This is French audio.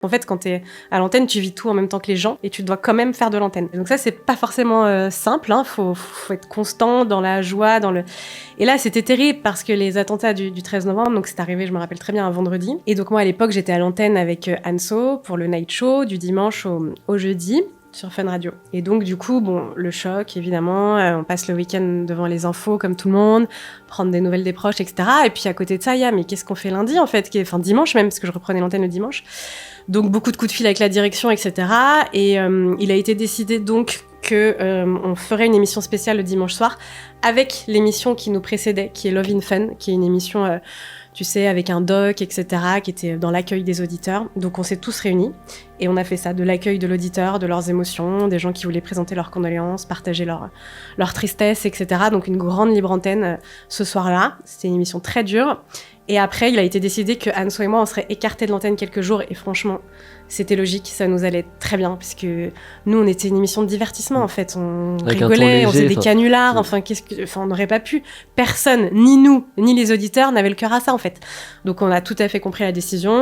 En fait, quand t'es à l'antenne, tu vis tout en même temps que les gens et tu dois quand même faire de l'antenne. Donc ça, c'est pas forcément simple. Faut être constant dans la joie, Et là, c'était terrible parce que les attentats du 13 novembre, donc c'est arrivé, je me rappelle très bien, un vendredi. Et donc moi, à l'époque, j'étais à l'antenne avec Anso pour le night show du dimanche au jeudi sur Fun Radio. Et donc, du coup, le choc, évidemment, on passe le week-end devant les infos comme tout le monde, prendre des nouvelles des proches, etc. Et puis à côté de ça, mais qu'est-ce qu'on fait lundi, en fait, dimanche même, parce que je reprenais l'antenne le dimanche. Donc beaucoup de coups de fil avec la direction, etc. Et il a été décidé donc qu'on ferait une émission spéciale le dimanche soir avec l'émission qui nous précédait, qui est Love in Fun, qui est une émission, tu sais, avec un doc, etc., qui était dans l'accueil des auditeurs. Donc on s'est tous réunis et on a fait ça, de l'accueil de l'auditeur, de leurs émotions, des gens qui voulaient présenter leurs condoléances, partager leur tristesse, etc. Donc une grande libre antenne ce soir-là. C'était une émission très dure. Et après, il a été décidé que Anso et moi, on serait écartés de l'antenne quelques jours. Et franchement, c'était logique, ça nous allait très bien. Puisque nous, on était une émission de divertissement, en fait. On rigolait, on faisait des canulars. On n'aurait pas pu. Personne, ni nous, ni les auditeurs, n'avaient le cœur à ça, en fait. Donc, on a tout à fait compris la décision.